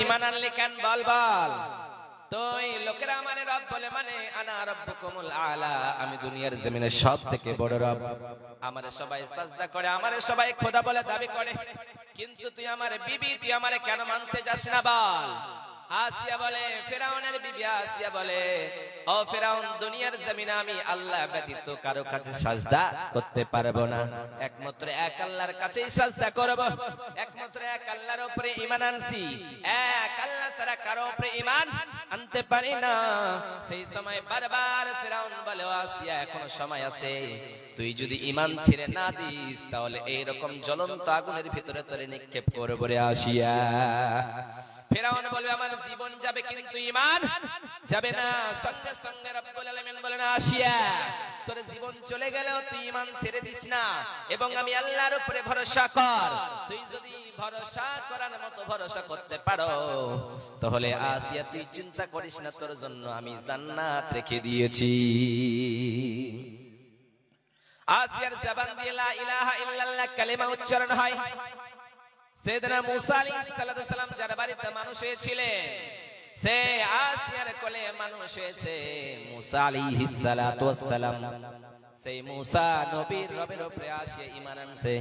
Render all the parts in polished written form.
ঈমান আনলি কেন বল বল। তুই লোকেরা আমারে রব বলে মানে আনা রাব্বুকুমুল আলা, আমি দুনিয়ার জমিনে সব থেকে বড় রব। আমারে সবাই সাজদা করে, আমারে সবাই খোদা বলে দাবি করে, কিন্তু তুই আমারে বিবি, তুই আমারে কেন মানতে যাস না বল। আসিয়া বলে, ফিরাউনের বিবি আসিয়া বলে, ও ফিরাউন, দুনিয়ার জমিনে আমি আল্লাহ ব্যতীত কারো কাছে সাজদা করতে পারবো না, একমাত্র এক আল্লাহর কাছেই সাজদা করব। একমাত্র এক আল্লাহর উপরে ঈমান আনছি, এক আল্লাহ ছাড়া কারো উপরে ঈমান আনতে পারি না। সেই সময় বারবার ফিরাউন বলে, ও আসিয়া, এখনো সময় আছে, তুই যদি ঈমান ছেড়ে না দিস তাহলে এইরকম জ্বলন্ত আগুনের ভিতরে তোরে নিক্ষেপ করব রে আসিয়া। ফিরাউন বলবে, আমার জীবন যাবে কিন্তু ঈমান যাবে না। সঙ্গে সঙ্গে রব্বুল আলামিন বলেন, আসিয়া, তোর জীবন চলে গেলেও তুই ঈমান ছেড়ে দিস না, এবং আমি আল্লাহর উপরে ভরসা কর। তুই যদি ভরসা করার মতো ভরসা করতে পারো তাহলে আসিয়া তুই চিন্তা করিস না, তোর জন্য আমি জান্নাত রেখে দিয়েছি। আসিয়ার জবান দিয়ে লা ইলাহা ইল্লাল্লাহ কালিমা উচ্চারণ হয়। সাইয়েদনা মুসা আলাইহিস সালাম যার বাড়িতে মানুষ হয়েছিলেন, সে আসিয়ার কোলে মানুষ হয়েছে মুসা আলাইহিস সালাম। সেই মুসা নবীর রবের উপরে আসিয়া ঈমান আনছে।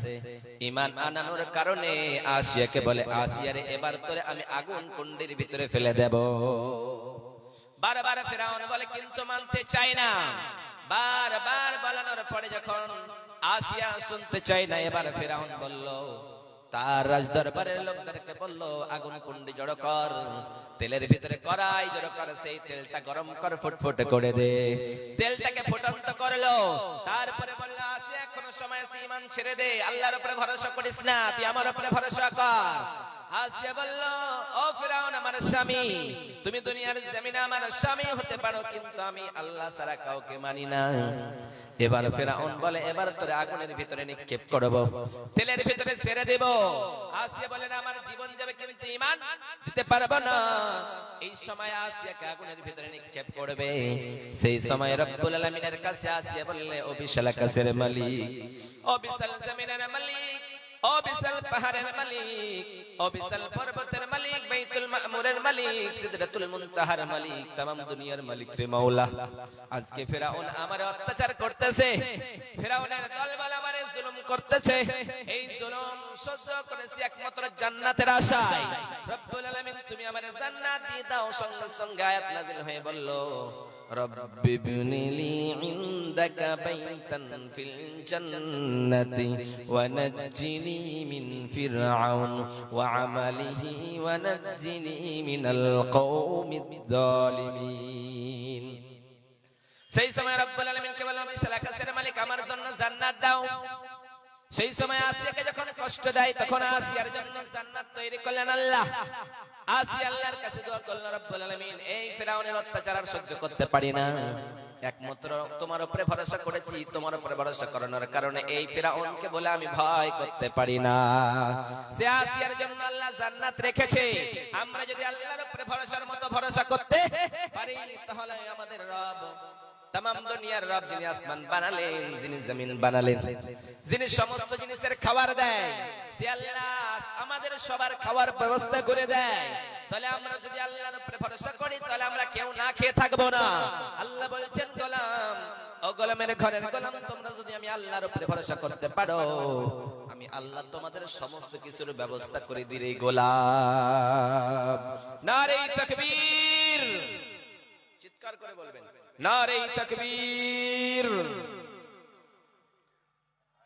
ঈমান আনানোর কারণে আসিয়াকে বলে, আসিয়ারে, এবার তোরে আমি আগুন কুণ্ডের ভিতরে ফেলে দেব। বারবার ফিরাউন বলে, কিন্তু মানতে চাই না। বারবার বলানোর পরে যখন আসিয়া শুনতে চাই না, এবার ফিরাউন বলল, তার রাজদরবারের লোকদেরকে বলল, আগুন কুণ্ডি জড়ো কর, তেলের ভিতরে কড়াই জড়ো কর, সেই তেলটা গরম কর, ফুটফুটে করে দে। তেলটাকে ফুটন্ত করলো, তারপরে বলল, আসিয়া, এখনো সময় আছে, ঈমান ছেড়ে দে, আল্লাহর উপরে ভরসা করিস না, তুই আমার উপরে ভরসা কর। আসিয়া বলল, ও ফিরাউন, আমার স্বামী, তুমি দুনিয়ার জমিনে আমার স্বামী হতে পারো, কিন্তু আমি আল্লাহ ছাড়া কাউকে মানি না। এবার ফিরাউন বলে, এবার তোরে আগুনের ভিতরে নিক্ষেপ করব, তেলের ভিতরে ছেড়ে দেব। আসিয়া বলেন, আমার জীবন যাবে কিন্তু ঈমান দিতে পারবো না। এই সময় আসিয়াকে আগুনের ভিতরে নিক্ষেপ করবে। সেই সময় রব্বুল আলামিনের কাছে আসিয়া বললে, ও বিশাল আকাশের মালিক, ও বিশাল জমিনের মালিক, ও বিশাল পাহাড়ের মালিক, ও বিশাল পর্বতের মালিক, বাইতুল মামুরের মালিক, সিদরাতুল মুনতাহার মালিক, तमाम দুনিয়ার মালিক রে মাওলা, আজকে ফিরাউন আমারে অত্যাচার করতেছে, ফিরাউনের দলবল আমারে জুলুম করতেছে। এই জুলুম সহ্য করেছি একমাত্র জান্নাতের আশায়। রব্বুল আলামিন, তুমি আমারে জান্নাত দিয়ে দাও। সঙ্গে সঙ্গে আয়াত নাযিল হয়ে বলল, রব্বি ইবনি লি ইনদাকা বাইতান ফিল জান্নাতি ওয়া নাজ্জিনি মিন ফিরআউন ওয়া আমালিহি ওয়া নাজ্জিনি মিনাল কওমিদ যালিমিন। সেই সময় রব্বুল আলামিনকে বললাম, বিশাল আকাশের মালিক, আমার জন্য জান্নাত দাও। সেই সময় আসিয়াকে যখন কষ্ট দেয়, তখন আসিয়ার জন্য জান্নাত তৈরি করলেন আল্লাহ। আসিয়া আল্লাহর কাছে দোয়া করলেন, রব্বুল আলামিন, এই ফিরাউনের অত্যাচার আর সহ্য করতে পারি না, একমাত্র তোমার উপরে ভরসা করেছি, তোমার উপরে ভরসা করানোর কারণে এই ফিরাউনকে বলে আমি ভয় করতে পারি না। সে আসিয়ার জন্য আল্লাহ জান্নাত রেখেছে। আমরা যদি আল্লাহর উপরে ভরসার মতো ভরসা করতে পারি, তাহলে আমাদের রব, तमाम দুনিয়ার রব, যিনি আসমান বানালেন, যিনি জমিন বানালেন, যিনি সমস্ত জিনিসের খাবার দেয়, সে আল্লাহ আমাদের সবার খাওয়ার ব্যবস্থা করে দেয়। তাহলে আমরা যদি আল্লাহর উপরে ভরসা করি, তাহলে আমরা কেউ না খেয়ে থাকবো না। আল্লাহ বলছেন, গোলাম, ও গোলামের ঘরের গোলাম, তোমরা যদি আমি আল্লাহর উপরে ভরসা করতে পারো, আমি আল্লাহ তোমাদের সমস্ত কিছুর ব্যবস্থা করে দিই রে গোলাম। নারে তাকবীর, চিৎকার করে বলবেন, নারে তাকবীর।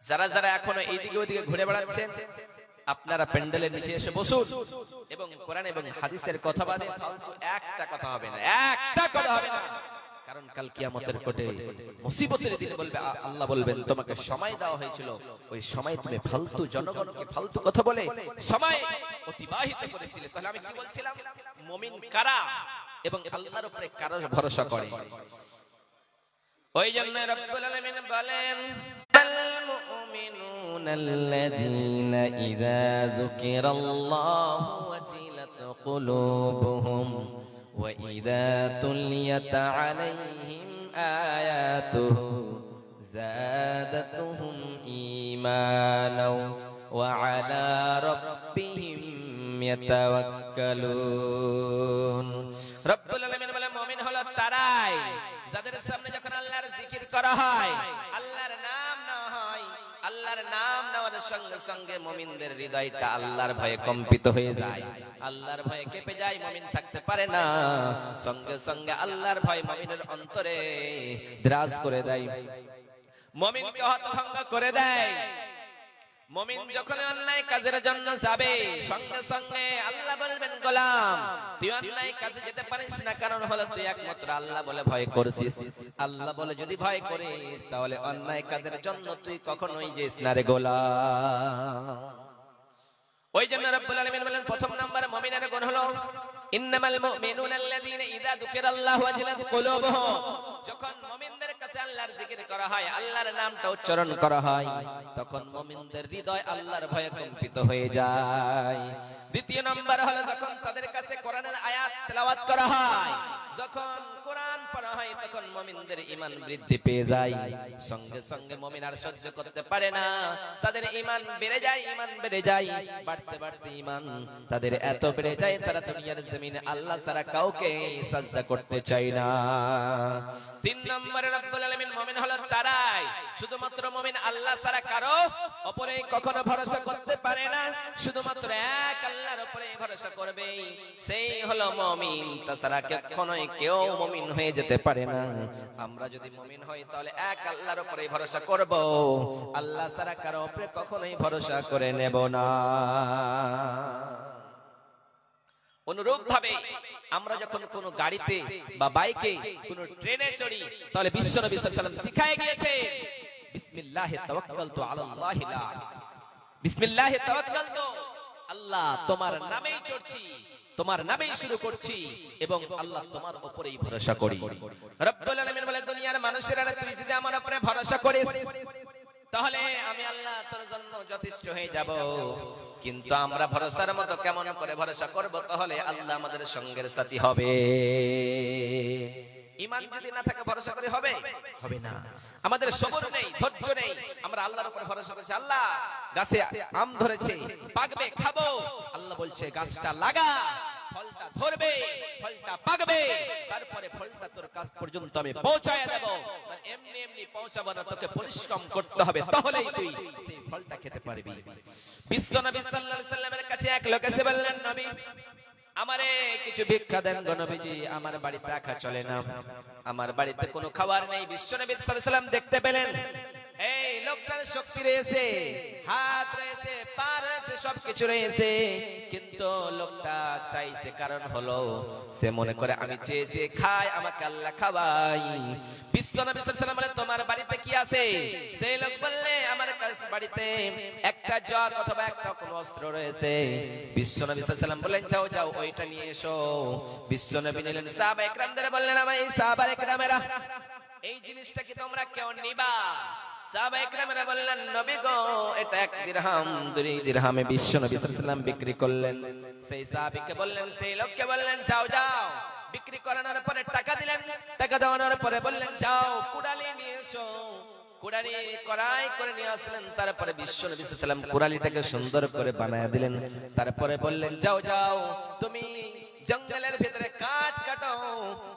যারা যারা এখনো এইদিকে ওইদিকে ঘুরে বেড়াচ্ছেন, আপনারা প্যান্ডেলের নিচে এসে বসুন এবং কোরআন এবং হাদিসের কথা বাদে ফালতু একটা কথা হবে না, একটা কথা হবে না। কারণ কাল কিয়ামতের কোটে মুসিবতের দিন বলবে, আল্লাহ বলবেন, তোমাকে সময় দেওয়া হয়েছিল, ওই সময় তুমি ফালতু জনগণকে ফালতু কথা বলে সময় অতিবাহিত করেছিলে। তাহলে আমি কি বলছিলাম, মুমিন কারা এবং আল্লাহর উপরে কারা ভরসা করে। ওই জন্য রব্বুল আলামিন বলেন, আল মুমিনুনাল্লাযীনা ইযা যুকিরাল্লাহু ওয়াজিলাত কুলুবুহুম ওয়া ইযা তুলিয়াত আলাইহিম আয়াতুহু যাদাতুহুম ঈমানাও ওয়া আলা রাব্বিহিম ইয়াতাওয়াক্কালুন। রব্বুল আলামিন বলেন মুমিন হলো তারাই যাদের সামনে যখন আল্লাহর জিকির করা হয়, আল্লাহর নাম নেওয়া হয়, আল্লাহর নাম নেওয়ার সঙ্গে সঙ্গে মুমিনদের হৃদয়টা আল্লাহর ভয়ে কম্পিত হয়ে যায়, আল্লাহর ভয়ে কেঁপে যায়, মুমিন থাকতে পারে না। সঙ্গে সঙ্গে আল্লাহর ভয় মুমিনের অন্তরে বিরাজ করে দেয়, মুমিনকে হতভম্ব করে দেয়। মুমিন যখন অন্যায় কাজের জন্য যাবে, সঙ্গে সঙ্গে আল্লাহ বলবেন গোলাম তুই অন্যায় কাজে যেতে পারিস না, কারণ হলো তুই একমাত্র আল্লাহ বলে ভয় করছিস। আল্লাহ বলে যদি ভয় করিস তাহলে অন্যায় কাজের জন্য তুই কখনোই যাস না রে গোলাম। ওই জন্য রব্বুল আলামিন বলেন প্রথম নাম্বার মুমিনের গুণ হলো ইন্নামাল মুমিনুনা আল্লাযীনা ইযা যুকিরাল্লাহু ওয়াজিলাত কুলুবুহুম। যখন মুমিনদের কাছে আল্লাহর জিকির করা হয়, আল্লাহর নামটা উচ্চারণ করা হয়, তখন মুমিনদের হৃদয় আল্লাহর ভয়ে কম্পিত হয়ে যায়। দ্বিতীয় নাম্বার হলো যখন তাদের কাছে কোরআনের আয়াত তেলাওয়াত করা হয়, যখন কোরআন পড়া হয় তখন মুমিনদের ঈমান বৃদ্ধি পেয়ে যায়। সঙ্গে সঙ্গে মুমিন আর সহ্য করতে পারে না, তাদের ঈমান বেড়ে যায়, ঈমান বেড়ে যায়, বাড়তে বাড়তে ঈমান তাদের এত বেড়ে যায় তারা দুনিয়ার জমিনে আল্লাহ ছাড়া কাউকে সাজদা করতে চায় না। তিন নম্বরে রব্বুল আলামিন মুমিন হলো তারাই শুধুমাত্র মুমিন আল্লাহ ছাড়া কারো উপরে কখনো ভরসা করতে পারে না, শুধুমাত্র এক আল্লাহর উপরে ভরসা করবে, সেই হলো মুমিন। তাছাড়া কখনোই কেউ মুমিন হয়ে যেতে পারে না। আমরা যদি মুমিন হই তাহলে এক আল্লাহর উপরে ভরসা করব, আল্লাহ ছাড়া কারো উপরে কখনোই ভরসা করে নেব না। অনুরূপ ভাবে আমরা যখন কোন গাড়িতে বা বাইকে কোন ট্রেনে চড়ি, তাহলে বিশ্বনবী সাল্লাল্লাহু আলাইহি ওয়াসাল্লাম শিখায় গিয়েছে বিসমিল্লাহি তাওয়াক্কালতু আলাল্লাহি লা বিসমিল্লাহি তাওয়াক্কালতু, আল্লাহ তোমার নামেই চড়ছি, তোমার নামেই শুরু করছি এবং আল্লাহ তোমার উপরেই ভরসা করি। রব্বুল আলামিন বলে দুনিয়ার মানুষেরা তুই যদি আমার উপরে ভরসা করিস তাহলে আমি আল্লাহ তোর জন্য যথেষ্ট হয়ে যাব। কিন্তু আমরা ভরসার মতো কেমন করে ভরসা করব? তাহলে আল্লাহ আমাদের সঙ্গের সাথী হবে। ঈমান যদি না থাকে ভরসা করে হবে? হবে না। আমাদের সবর নেই, ধৈর্য নেই, আমরা আল্লাহর উপর ভরসা করছি। আল্লাহ গাছে আম ধরেছে, পাকবে, খাবো। আল্লাহ বলছে গাছটা লাগা, ফলটা ধরবে, ফলটা পাকবে, তারপরে ফলটা তোর কাছ পর্যন্ত আমি পৌঁছায় দেব। এমনি এমনি পৌঁছাবো না, তোকে পরিশ্রম করতে হবে, তাহলেই তুই সেই ফলটা খেতে পারবি। বিশ্বনবী সাল্লাল্লাহু আলাইহি ওয়াসাল্লামের কাছে এক লোক এসে বললেন, নবী আমারে কিছু ভিক্ষা দেন গো নবীজি, আমার বাড়িতে রাখা চলে না, আমার বাড়িতে কোনো খাবার নেই। বিশ্বনবী সাল্লাল্লাহু আলাইহি ওয়াসাল্লাম দেখতে পেলেন এই লোকটার শক্তি রয়েছে, হাত রয়েছে, পা রয়েছে, সবকিছু রয়েছে, কিন্তু লোকটা চাইছে কারণ হলো সে মনে করে আমি চেয়ে চেয়ে খাই, আমাকে আল্লাহ খাওয়াই। বিশ্বনবী সাল্লাল্লাহু আলাইহি ওয়াসাল্লাম বলে তোমার বাড়িতে কি আছে? সেই লোক বললে আমার বাড়িতে একটা জগ অথবা একটা কোনো অস্ত্র রয়েছে। বিশ্বনবী সাল্লাল্লাহু আলাইহি ওয়াসাল্লাম বললেন যাও যাও ওইটা নিয়ে এসো। বিশ্বনবী নিলেন, সাহাবা একরামদের বললেন আমার এই সাহাবা একরামেরা এই জিনিসটা কি তোমরা কেউ নিবা? সাহাবা একরামেরা বললেন নবী গো এটা 1 দিরহাম 2 দিরহামে বিশ্বনবী সাল্লাল্লাহু আলাইহি ওয়াসাল্লাম বিক্রি করলেন। সেই সাহাবীকে বললেন, সেই লোককে বললেন যাও যাও, বিক্রি করানোর পরে টাকা দিলেন, টাকা দেওয়ানোর পরে বললেন যাও কুড়ালি নিয়ে এসো। কুড়ালি কড়াই করে নিয়ে আসলেন, তারপরে বিশ্বনবী সাল্লাল্লাহু আলাইহি ওয়াসাল্লাম কুড়ালিটাকে সুন্দর করে বানায় দিলেন। তারপরে বললেন যাও যাও তুমি জঙ্গলের ভিতরে কাঠ কাটো,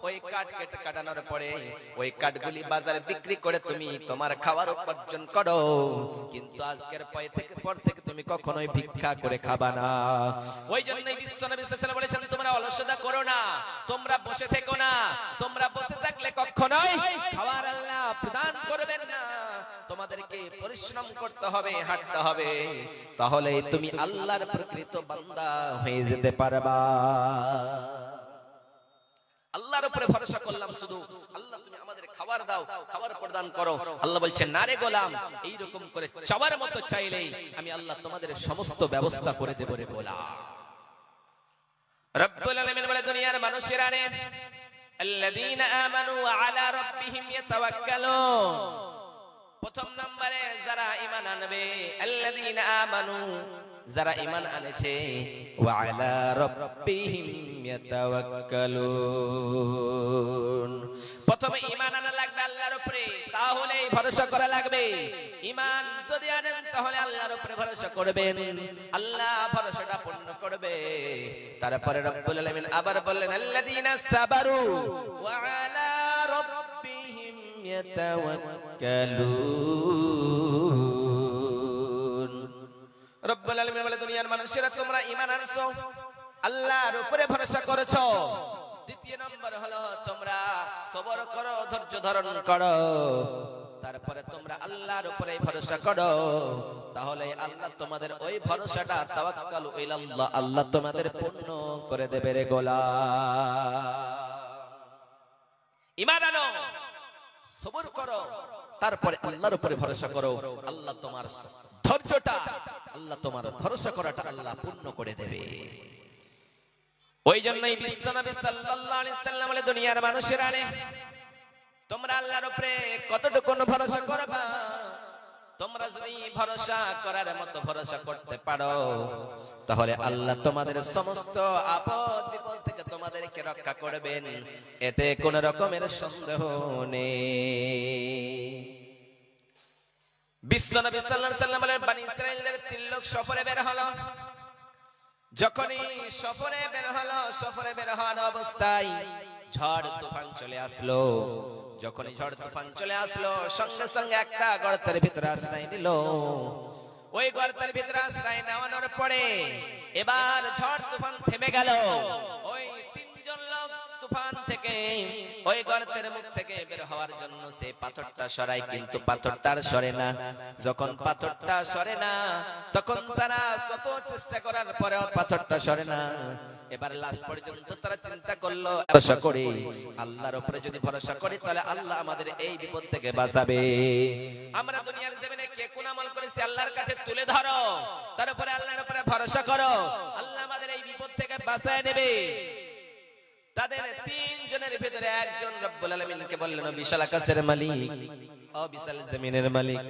ওই কাঠ কেটে কাটানোর পরে ওই কাঠগুলি বাজারে বিক্রি করে তুমি তোমার খাবার উপার্জন করো, কিন্তু আজকের পর থেকে তুমি কখনোই ভিক্ষা করে খাবা না। ওই জন্যই বিশ্বনবী সাল্লাল্লাহু আলাইহি ওয়াসাল্লাম বলেছেন তোমরা অলসতা করো না, তোমরা বসে থেকো না, তোমরা বসে থাকলে কখনোই খাবার আল্লাহ প্রদান করবেন না, তোমাদেরকে পরিশ্রম করতে হবে, হাঁটতে হবে, তাহলে তুমি আল্লাহর প্রকৃত বান্দা হয়ে যেতে পারবা। আল্লাহর উপরে ভরসা করলাম শুধু, আল্লাহ তুমি আমাদের খাবার দাও, খাবার প্রদান করো। আল্লাহ বলছেন না রে গোলাম, এইরকম করে চাওয়ার মতো চাইলেই আমি আল্লাহ তোমাদের সমস্ত ব্যবস্থা করে দেব রে গোলাম। রব্বুল আলামিন বলে দুনিয়ার মানুষেরা রে আল্লাযীনা আমানু ওয়া আলা রাব্বিহিম ইয়াতাওয়াক্কালুন, প্রথম নম্বরে যারা ঈমান আনবে আল্লাযীনা আমানু যারা ঈমান আনেছে ওয়া আলা রাব্বিহিম ইয়াতাওয়াক্কালুন। প্রথমে ঈমান আনা লাগবে আল্লাহর উপরে, তাহলেই ভরসা করা লাগবে। ঈমান যদি আনেন তাহলে আল্লাহর উপরে ভরসা করবেন, আল্লাহ ভরসাটা পূর্ণ করবে। তারপরে রব্বুল আলামিন আবার বললেন আল্লাযীনা সাবারু ওয়া আলা রাব্বিহিম ইয়াতাওয়াক্কালুন। রব্বুল আলামিন বলে দুনিয়ার মানুষেরা তোমরা ঈমান আনছো, আল্লাহর উপরে ভরসা করেছো। দ্বিতীয় নম্বর হলো তোমরা সবর করো, ধৈর্য ধারণ করো। তারপরে তোমরা আল্লাহর উপরে ভরসা করো, তাহলে আল্লাহ তোমাদের ওই ভরসাটা তাওয়াক্কালু ইলাল্লাহ, আল্লাহ তোমাদের পূর্ণ করে দেবে রে গোলাম। ঈমান আনো, সবর করো, তারপরে আল্লাহর উপরে ভরসা করো। আল্লাহ তোমার ধৈর্যটা, আল্লাহ তোমার ভরসা করাটা আল্লাহ পূর্ণ করে দেবে। ওই জন্যই বিশ্বনবী সাল্লাল্লাহু আলাইহি ওয়াসাল্লাম বলে দুনিয়ার মানুষেরা রে, তোমরা আল্লাহর উপরে কতটুকু ভরসা করবা? তোমরা যদি ভরসা করার মতো ভরসা করতে পারো, তাহলে আল্লাহ তোমাদের সমস্ত আপদ বিপদ থেকে তোমাদেরকে রক্ষা করবেন, এতে কোন রকমের সন্দেহ নেই। বিশ্বনবী সাল্লাল্লাহু আলাইহি ওয়াসাল্লাম বলেন বনি ইসরাঈলের 3 লোক সফরে বের হলো। যখনই সফরে বের হওয়ার অবস্থায় ঝড় তুফান চলে আসলো। যখনই ঝড় তুফান চলে আসলো, সঙ্গে সঙ্গে একটা গর্তের ভিতরে আশ্রয় নিল। ওই গর্তের ভিতরে আশ্রয় নেওয়ার পরে এবার ঝড় তুফান থেমে গেল। ওই 3জন লোক তুফান থেকে ওই গর্তের মুখ থেকে বের হওয়ার জন্য সে পাথরটা সরায়, কিন্তু পাথরটা আর সরে না। যখন পাথরটা সরে না, তখন তারা শত চেষ্টা করার পরেও পাথরটা সরে না। এবার লাস্ট পর্যন্ত তারা চিন্তা করলো, ভরসা করি আল্লাহর উপরে, যদি ভরসা করি তাহলে আল্লাহ আমাদের এই বিপদ থেকে বাঁচাবে। আমরা দুনিয়ার জমিনে কে কোন আমল করেছি আল্লাহর কাছে তুলে ধরো, তারপরে আল্লাহর উপরে ভরসা করো, আল্লাহ আমাদের এই বিপদ থেকে বাঁচায় নেবে। তাদের 3 জনের ভিতরে একজন রব্বুল আলামিনকে বললেন, ও বিশাল আকাশের মালিক, ও বিশাল জমিনের মালিক,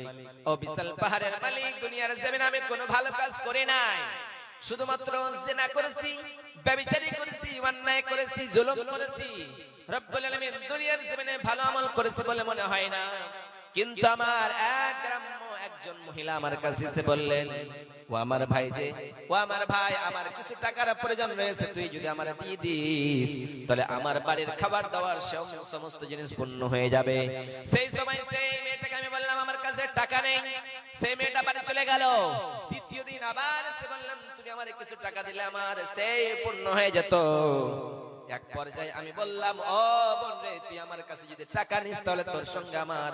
ও বিশাল পাহাড়ের মালিক, দুনিয়ার জমিনে আমি কোনো ভালো কাজ করি নাই, শুধুমাত্র জিনা করেছি, ব্যভিচারী করেছি, অন্যায় করেছি, জুলুম করেছি। রব্বুল আলামিন দুনিয়ার জমিনে ভালো আমল করেছি বলে মনে হয় না। কিন্তু আমার এক গ্রাম্য একজন মহিলা আমার কাছে এসে বললেন, ও আমার ভাই যে, ও আমার ভাই, আমার কিছু টাকার প্রয়োজন রয়েছে, তুই যদি আমার দিয়ে দিস তাহলে আমার বাড়ির খাবার দাবার সমস্ত জিনিস পূর্ণ হয়ে যাবে। সেই সময় সেই মেয়েটাকে আমি বললাম আমার কাছে টাকা নেই। সেই মেয়েটা বাড়ি চলে গেল। দ্বিতীয় দিন আবার সে বললাম, তুমি আমার কিছু টাকা দিলে আমার সেই পূর্ণ হয়ে যেত। এক পর্যায়ে আমি বললাম, ও বোন রে, তুই আমার কাছে যদি টাকা নিস তাহলে তোর সঙ্গে আমার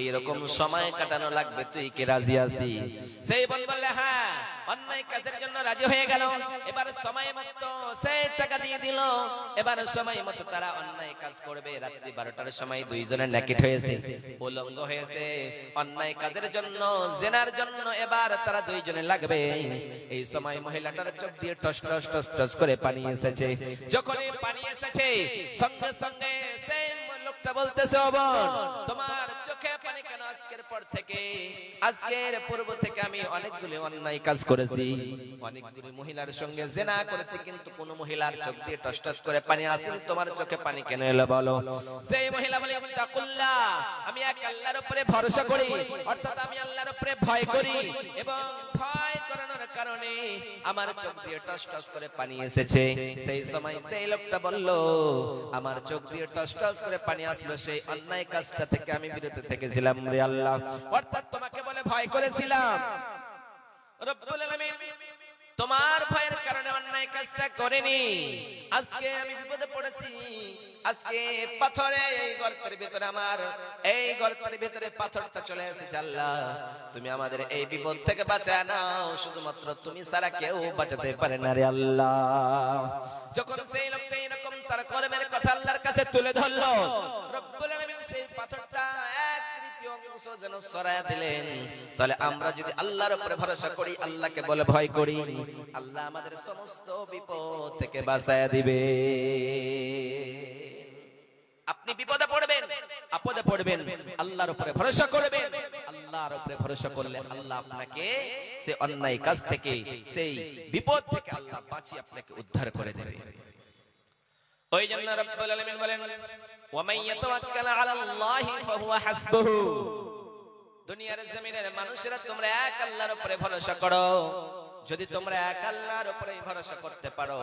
এইরকম সময় কাটানো লাগবে, তুই কি রাজি আছি? সেই বোন বললে হ্যাঁ, অন্যায় কাজের জন্য রাজি হয়ে গেল। এবার সময় মতো সেই টাকা দিয়ে দিল। এবার সময় মতো তারা অন্যায় কাজ করবে। রাত্রি 12টার সময় 2 জনের নাকিট হয়েছে, উলঙ্গ হয়েছে অন্যায় কাজের জন্য, জেনার জন্য। এবার তারা 2 জনে লাগবে। এই সময় মহিলাটার চোখ দিয়ে টস টস টস টস করে পানি এসেছে। যখনই পানি এসেছে, সঙ্গে সঙ্গে সেই লোকটা বলতেছে, ও বোন, তোমার চোখে পানি কেন? আজকের পূর্ব থেকে আমি অনেকগুলি অন্যায় কাজ করেছি, অনেকগুলি মহিলার সঙ্গে জিনা করেছি, কিন্তু কোন মহিলার চোখ দিয়ে টস টস করে পানি আসেনি, তোমার চোখে পানি কেন এলো বলো? সেই মহিলা বলে, তাকুল্লাহ, আমি এক আল্লাহর উপরে ভরসা করি, অর্থাৎ আমি আল্লাহর উপরে ভয় করি, এবং ভয় করানোর কারণে আমার চোখ দিয়ে টস টস করে পানি এসেছে। সেই সময় সেই লোকটা বলল, আমার চোখ দিয়ে টস টস করে পানি আসলো, সেই অন্যায় কাজটা থেকে আমি বিরত থেকেছিলাম রে আল্লাহ, অর্থাৎ তোমাকে বলে ভয় করেছিলাম। রব্বুল আলামিন তোমার ভয়ের কারণে অন্যায় কাজটা করেনি। আজকে আমি বিপদে পড়েছি, আজকে পাথরে এই গর্তের ভিতরে, আমার এই গর্তের ভিতরে পাথরটা চলে এসেছে। আল্লাহ, তুমি আমাদের এই বিপদ থেকে বাঁচায় নাও, শুধুমাত্র তুমি ছাড়া কেউ বাঁচাতে পারে না রে আল্লাহ। যখন সেই লোকটা এরকম তার কর্মের কথা আল্লাহর কাছে তুলে ধরলো, রব্বুল আলামিন সেই পাথরটা এক তৃতীয় অংশ যেন সরায়া দিলেন। তাহলে আমরা যদি আল্লাহর উপরে ভরসা করি, আল্লাহকে বলে ভয় করি, আল্লাহ আমাদের সমস্ত বিপদ থেকে বাঁচায়া দিবে। আপনি বিপদে পড়বেন, আপদে পড়বেন, আল্লাহর উপরে ভরসা করবেন, আল্লাহ আল্লাহর উপরে ভরসা করলে আল্লাহ আপনাকে সে অন্যায় কাজ থেকে, সেই বিপদ থেকে আল্লাহ বাঁচিয়ে আপনাকে উদ্ধার করে দেবে। ওই জন্য রব্বুল আলামিন বলেন, ওয়া মান ইয়াতাওয়াক্কাল আলাল্লাহি ফাহুয়া হাসবুহু। দুনিয়ার জমিনের মানুষেরা তোমরা এক আল্লাহর উপরে ভরসা করো। যদি তোমরা এক আল্লাহর উপরে ভরসা করতে পারো,